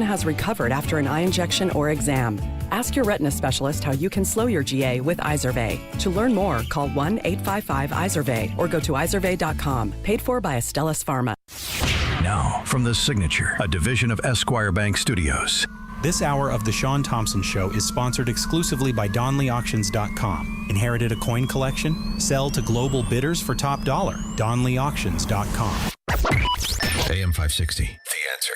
has recovered after an eye injection or exam. Ask your retina specialist how you can slow your GA with Izervay. To learn more, call 1-855-IZERVAY or go to izervay.com. Paid for by Astellas Pharma. Now, from The Signature, a division of Esquire Bank Studios. This hour of The Shaun Thompson Show is sponsored exclusively by DonleyAuctions.com. Inherited a coin collection? Sell to global bidders for top dollar. DonleyAuctions.com. AM 560, The Answer.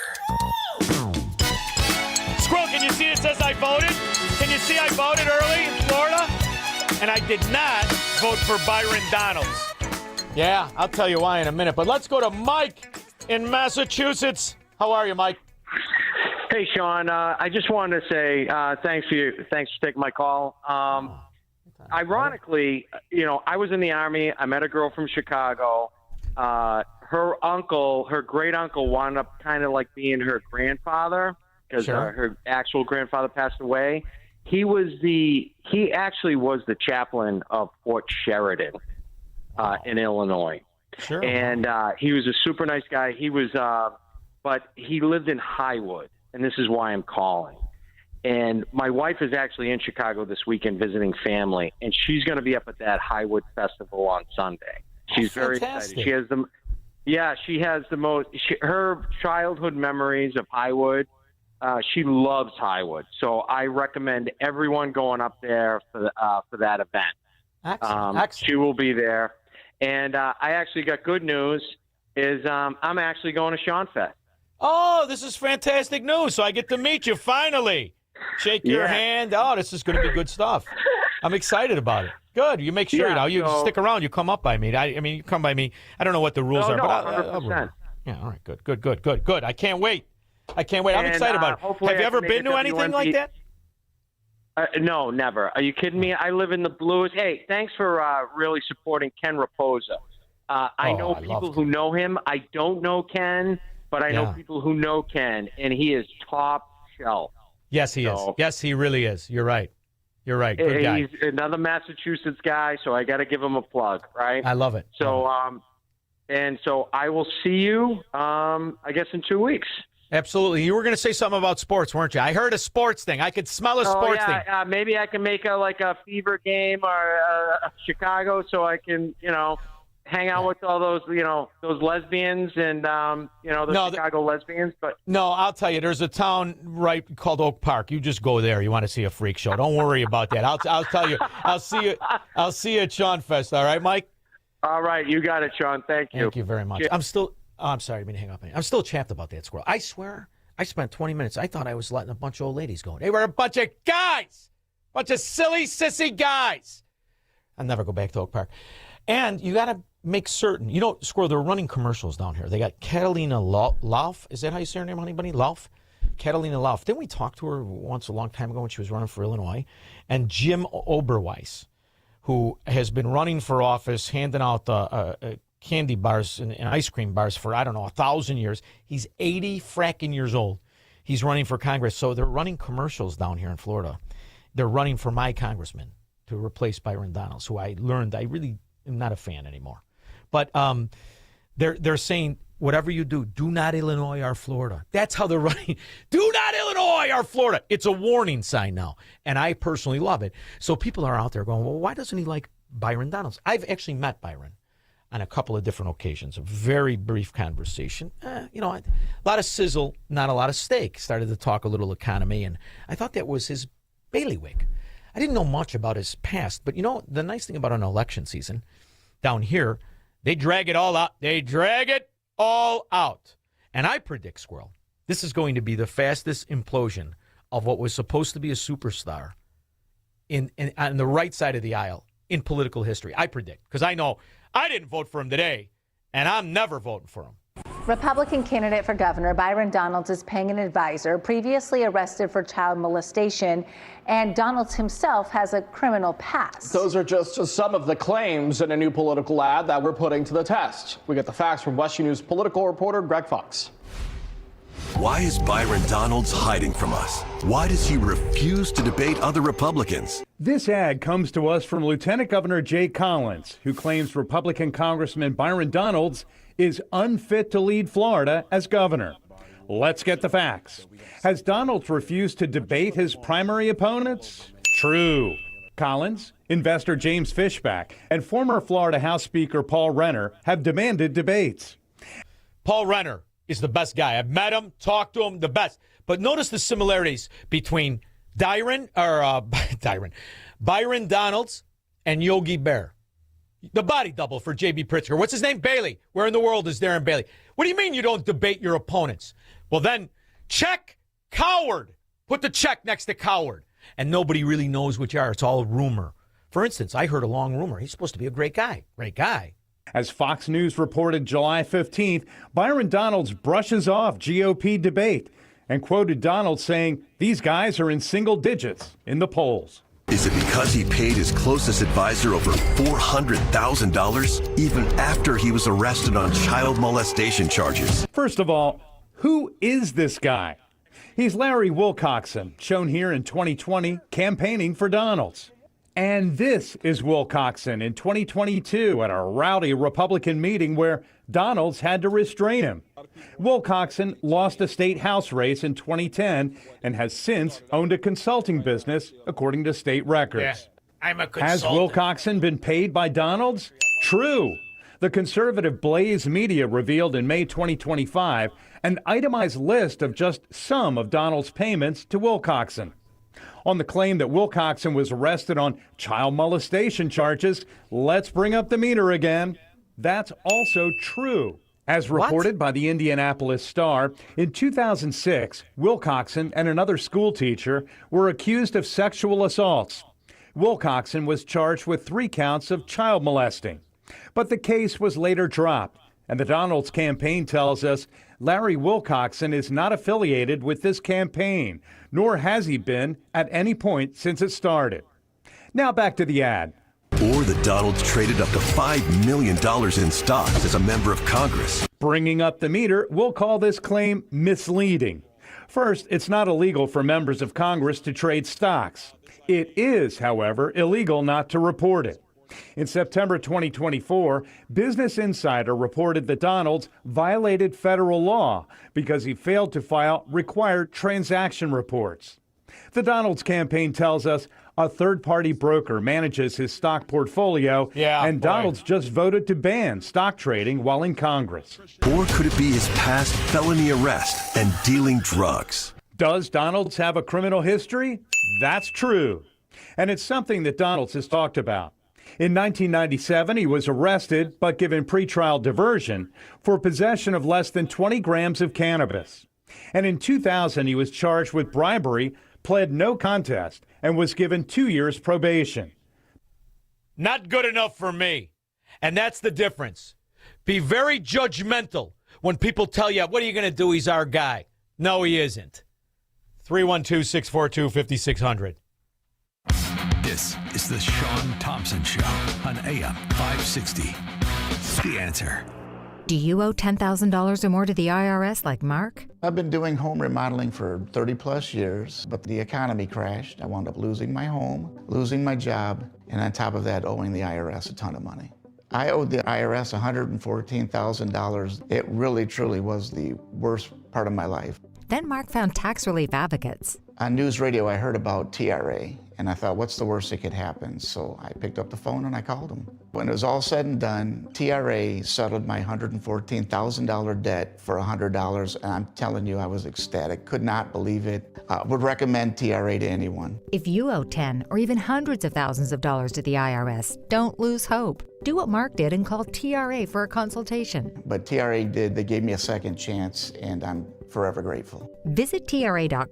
Squirrel, can you see it says I voted? Can you see I voted early in Florida? And I did not vote for Byron Donalds. Yeah, I'll tell you why in a minute. But let's go to Mike in Massachusetts. How are you, Mike? Hey, Shaun. I just wanted to say thanks for taking my call. Ironically, I was in the Army. I met a girl from Chicago. Her great uncle, wound up kind of like being her grandfather because her actual grandfather passed away. He actually was the chaplain of Fort Sheridan in Illinois. Sure. And he was a super nice guy. He was, but he lived in Highwood. And this is why I'm calling. And my wife is actually in Chicago this weekend visiting family, and she's going to be up at that Highwood Festival on Sunday. She's very excited. She has the most. Her childhood memories of Highwood. She loves Highwood, so I recommend everyone going up there for that event. Excellent. She will be there, and I actually got good news. I'm actually going to Shaun Fest. Oh, this is fantastic news. So I get to meet you finally. Shake your hand. Oh, this is going to be good stuff. I'm excited about it. Good. You make sure, you stick around. You come up by me. You come by me. I don't know what the rules are, but 100%. Yeah, all right, good. I can't wait. I'm excited about it. Have you ever been to anything like that? No, never. Are you kidding me? I live in the blues. Hey, thanks for really supporting Ken Raposa. I know people who know him. I don't know Ken, but I know people who know Ken, and he is top shelf. Yes, he is. Yes, he really is. You're right. Good guy. He's another Massachusetts guy, so I got to give him a plug, right? I love it. So, and so I will see you, I guess, in 2 weeks. Absolutely. You were going to say something about sports, weren't you? I heard a sports thing. I could smell a sports thing. Maybe I can make a Fever game or Chicago, so I can, hang out with all those, those lesbians and, Chicago lesbians. But no, I'll tell you, there's a town called Oak Park. You just go there. You want to see a freak show. Don't worry about that. I'll tell you. I'll see you at Shaun Fest. All right, Mike? All right. You got it, Shaun. Thank you. Thank you very much. I'm sorry. I mean, hang up. I'm still chapped about that squirrel. I swear, I spent 20 minutes. I thought I was letting a bunch of old ladies go. They were a bunch of guys. Bunch of silly, sissy guys. I'll never go back to Oak Park. And you got to make certain, Squirrel, they're running commercials down here. They got Catalina Lauf. Is that how you say her name, anybody? Lauf? Catalina Lauf. Didn't we talk to her once a long time ago when she was running for Illinois? And Jim Oberweis, who has been running for office, handing out candy bars and ice cream bars for, 1,000 years. He's 80 fracking years old. He's running for Congress. So they're running commercials down here in Florida. They're running for my congressman to replace Byron Donalds, who I learned I really am not a fan anymore. But they're saying, whatever you do not Illinois or Florida. That's how they're running. Do not Illinois or Florida. It's a warning sign now, and I personally love it. So people are out there going, well, why doesn't he like Byron Donalds? I've actually met Byron on a couple of different occasions, a very brief conversation. A lot of sizzle, not a lot of steak. Started to talk a little economy, and I thought that was his bailiwick. I didn't know much about his past, but the nice thing about an election season down here, they drag it all out. They drag it all out. And I predict, Squirrel, this is going to be the fastest implosion of what was supposed to be a superstar on the right side of the aisle in political history. I predict, because I know I didn't vote for him today, and I'm never voting for him. Republican candidate for governor Byron Donalds is paying an advisor previously arrested for child molestation, and Donalds himself has a criminal past. Those are just some of the claims in a new political ad that we're putting to the test. We get the facts from West News political reporter Greg Fox. Why is Byron Donalds hiding from us? Why does he refuse to debate other Republicans? This ad comes to us from Lieutenant Governor Jay Collins, who claims Republican Congressman Byron Donalds is unfit to lead Florida as governor. Let's get the facts. Has Donald refused to debate his primary opponents? True. Collins, investor James Fishback, and former Florida House Speaker Paul Renner have demanded debates. Paul Renner is the best guy. I've met him, talked to him, the best. But notice the similarities between Byron Donalds and Yogi Bear. The body double for J.B. Pritzker. What's his name? Bailey. Where in the world is Darren Bailey? What do you mean you don't debate your opponents? Well, then check coward. Put the check next to coward. And nobody really knows which are. It's all a rumor. For instance, I heard a long rumor. He's supposed to be a great guy. Great guy. As Fox News reported July 15th, Byron Donalds brushes off GOP debate and quoted Donalds saying, "These guys are in single digits in the polls." Is it because he paid his closest advisor over $400,000 even after he was arrested on child molestation charges? First of all, who is this guy? He's Larry Wilcoxon, shown here in 2020, campaigning for Donalds. And this is Wilcoxon in 2022 at a rowdy Republican meeting where Donalds had to restrain him. Wilcoxon lost a state house race in 2010 and has since owned a consulting business, according to state records. Yeah, I'm a consultant. Has Wilcoxon been paid by Donalds? True. The conservative Blaze Media revealed in May 2025 an itemized list of just some of Donalds' payments to Wilcoxon. On the claim that Wilcoxon was arrested on child molestation charges, let's bring up the meter again. That's also true. As reported by the Indianapolis Star, in 2006, Wilcoxon and another school teacher were accused of sexual assaults. Wilcoxon was charged with 3 counts of child molesting. But the case was later dropped, and the Donalds campaign tells us Larry Wilcoxon is not affiliated with this campaign, nor has he been at any point since it started. Now back to the ad. Or that Donalds traded up to $5 million in stocks as a member of Congress. Bringing up the meter, we'll call this claim misleading. First, it's not illegal for members of Congress to trade stocks. It is, however, illegal not to report it. In September 2024, Business Insider reported that Donalds violated federal law because he failed to file required transaction reports. The Donalds campaign tells us a third-party broker manages his stock portfolio, and Donalds just voted to ban stock trading while in Congress. Or could it be his past felony arrest and dealing drugs? Does Donalds have a criminal history? That's true. And it's something that Donalds has talked about. In 1997, he was arrested but given pretrial diversion for possession of less than 20 grams of cannabis. And in 2000, he was charged with bribery, pled no contest, and was given 2 years probation. Not good enough for me. And that's the difference. Be very judgmental when people tell you, what are you going to do? He's our guy. No, he isn't. 312-642-5600. This is the Shaun Thompson Show on AM 560. The Answer. Do you owe $10,000 or more to the IRS like Mark? I've been doing home remodeling for 30 plus years, but the economy crashed. I wound up losing my home, losing my job, and on top of that, owing the IRS a ton of money. I owed the IRS $114,000. It really, truly was the worst part of my life. Then Mark found tax relief advocates. On news radio, I heard about TRA, and I thought, what's the worst that could happen? So I picked up the phone and I called them. When it was all said and done, TRA settled my $114,000 debt for $100, and I'm telling you, I was ecstatic. Could not believe it. Would recommend TRA to anyone. If you owe 10 or even hundreds of thousands of dollars to the IRS, don't lose hope. Do what Mark did and call TRA for a consultation. But TRA did. They gave me a second chance, and I'm forever grateful. Visit TRA.com.